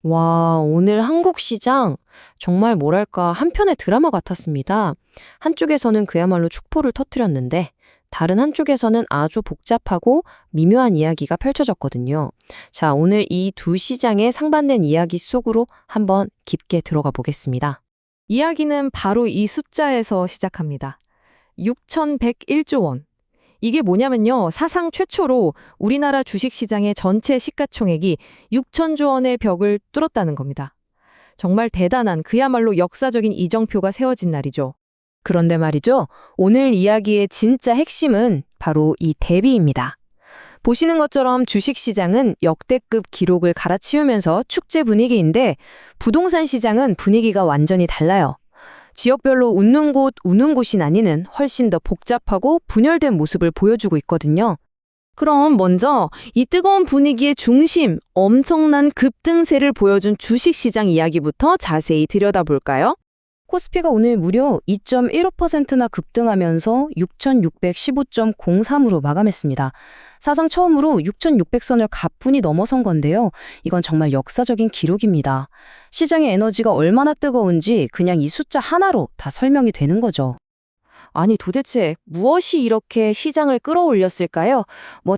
와, 오늘 한국 시장 정말 뭐랄까 한편의 드라마 같았습니다. 한쪽에서는 그야말로 축포를 터뜨렸는데 다른 한쪽에서는 아주 복잡하고 미묘한 이야기가 펼쳐졌거든요. 자, 오늘 이 두 시장의 상반된 이야기 속으로 한번 깊게 들어가 보겠습니다. 이야기는 바로 이 숫자에서 시작합니다. 6,101조 원. 이게 뭐냐면요. 사상 최초로 우리나라 주식시장의 전체 시가총액이 6천조 원의 벽을 뚫었다는 겁니다. 정말 대단한 그야말로 역사적인 이정표가 세워진 날이죠. 그런데 말이죠. 오늘 이야기의 진짜 핵심은 바로 이 대비입니다. 보시는 것처럼 주식시장은 역대급 기록을 갈아치우면서 축제 분위기인데 부동산 시장은 분위기가 완전히 달라요. 지역별로 웃는 곳, 우는 곳이 나뉘는 훨씬 더 복잡하고 분열된 모습을 보여주고 있거든요. 그럼 먼저 이 뜨거운 분위기의 중심, 엄청난 급등세를 보여준 주식시장 이야기부터 자세히 들여다볼까요? 코스피가 오늘 무려 2.15%나 급등하면서 6,615.03으로 마감했습니다. 사상 처음으로 6,600선을 가뿐히 넘어선 건데요. 이건 정말 역사적인 기록입니다. 시장의 에너지가 얼마나 뜨거운지 그냥 이 숫자 하나로 다 설명이 되는 거죠. 아니 도대체 무엇이 이렇게 시장을 끌어올렸을까요?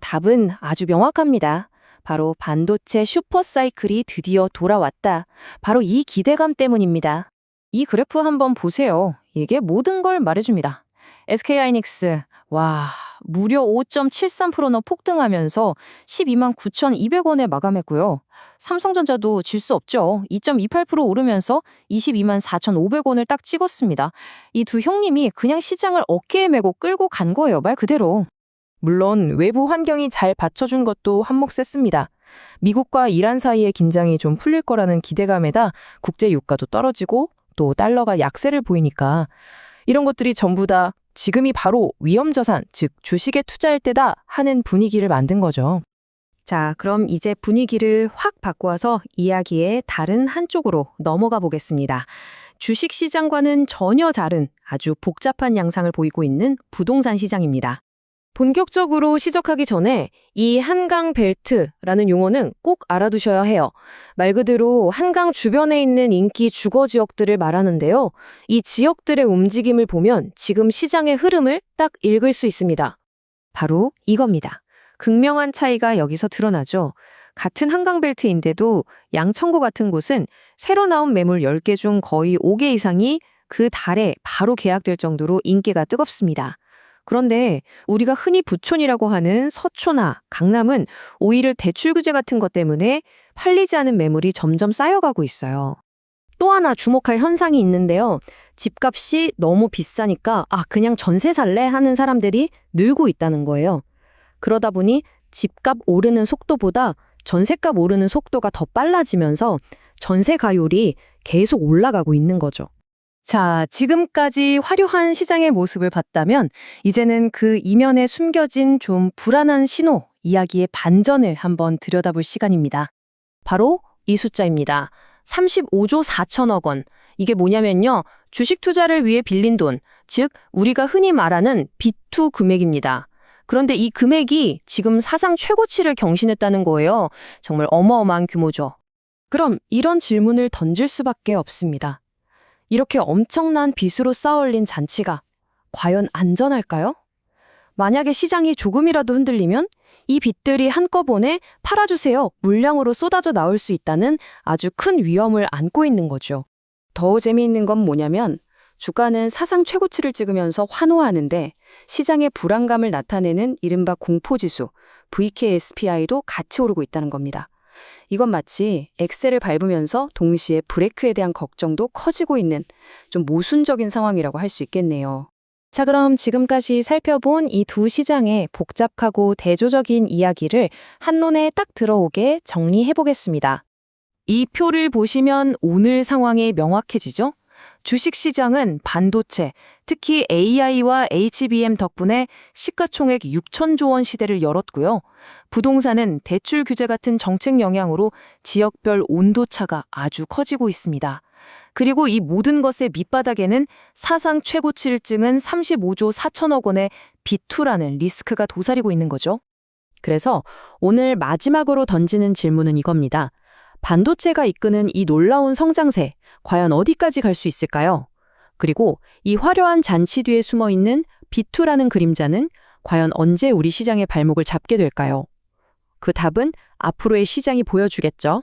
답은 아주 명확합니다. 바로 반도체 슈퍼사이클이 드디어 돌아왔다. 바로 이 기대감 때문입니다. 이 그래프 한번 보세요. 이게 모든 걸 말해줍니다. SK하이닉스, 와, 무려 5.73%나 폭등하면서 12만 9,200원에 마감했고요. 삼성전자도 질 수 없죠. 2.28% 오르면서 22만 4,500원을 딱 찍었습니다. 이 두 형님이 그냥 시장을 어깨에 메고 끌고 간 거예요, 말 그대로. 물론 외부 환경이 잘 받쳐준 것도 한몫했습니다. 미국과 이란 사이의 긴장이 좀 풀릴 거라는 기대감에다 국제 유가도 떨어지고 또 달러가 약세를 보이니까 이런 것들이 전부 다 지금이 바로 위험자산, 즉 주식에 투자할 때다 하는 분위기를 만든 거죠. 자, 그럼 이제 분위기를 확 바꿔서 이야기의 다른 한쪽으로 넘어가 보겠습니다. 주식시장과는 전혀 다른 아주 복잡한 양상을 보이고 있는 부동산 시장입니다. 본격적으로 시작하기 전에 이 한강 벨트라는 용어는 꼭 알아두셔야 해요. 말 그대로 한강 주변에 있는 인기 주거 지역들을 말하는데요. 이 지역들의 움직임을 보면 지금 시장의 흐름을 딱 읽을 수 있습니다. 바로 이겁니다. 극명한 차이가 여기서 드러나죠. 같은 한강 벨트인데도 양천구 같은 곳은 새로 나온 매물 10개 중 거의 5개 이상이 그 달에 바로 계약될 정도로 인기가 뜨겁습니다. 그런데 우리가 흔히 부촌이라고 하는 서초나 강남은 오히려 대출 규제 같은 것 때문에 팔리지 않은 매물이 점점 쌓여가고 있어요. 또 하나 주목할 현상이 있는데요. 집값이 너무 비싸니까 그냥 전세 살래 하는 사람들이 늘고 있다는 거예요. 그러다 보니 집값 오르는 속도보다 전세값 오르는 속도가 더 빨라지면서 전세 가율이 계속 올라가고 있는 거죠. 자, 지금까지 화려한 시장의 모습을 봤다면 이제는 그 이면에 숨겨진 좀 불안한 신호, 이야기의 반전을 한번 들여다볼 시간입니다. 바로 이 숫자입니다. 35조 4천억 원. 이게 뭐냐면요. 주식 투자를 위해 빌린 돈, 즉 우리가 흔히 말하는 B2 금액입니다. 그런데 이 금액이 지금 사상 최고치를 경신했다는 거예요. 정말 어마어마한 규모죠. 그럼 이런 질문을 던질 수밖에 없습니다. 이렇게 엄청난 빚으로 쌓아올린 잔치가 과연 안전할까요? 만약에 시장이 조금이라도 흔들리면 이 빚들이 한꺼번에 팔아주세요, 물량으로 쏟아져 나올 수 있다는 아주 큰 위험을 안고 있는 거죠. 더 재미있는 건 뭐냐면 주가는 사상 최고치를 찍으면서 환호하는데 시장의 불안감을 나타내는 이른바 공포지수, VKSPI도 같이 오르고 있다는 겁니다. 이건 마치 엑셀을 밟으면서 동시에 브레이크에 대한 걱정도 커지고 있는 좀 모순적인 상황이라고 할 수 있겠네요. 자, 그럼 지금까지 살펴본 이 두 시장의 복잡하고 대조적인 이야기를 한눈에 딱 들어오게 정리해 보겠습니다. 이 표를 보시면 오늘 상황이 명확해지죠? 주식시장은 반도체, 특히 AI와 HBM 덕분에 시가총액 6천조 원 시대를 열었고요. 부동산은 대출 규제 같은 정책 영향으로 지역별 온도차가 아주 커지고 있습니다. 그리고 이 모든 것의 밑바닥에는 사상 최고치를 찍은 35조 4천억 원의 B2라는 리스크가 도사리고 있는 거죠. 그래서 오늘 마지막으로 던지는 질문은 이겁니다. 반도체가 이끄는 이 놀라운 성장세, 과연 어디까지 갈 수 있을까요? 그리고 이 화려한 잔치 뒤에 숨어 있는 B2라는 그림자는 과연 언제 우리 시장의 발목을 잡게 될까요? 그 답은 앞으로의 시장이 보여주겠죠.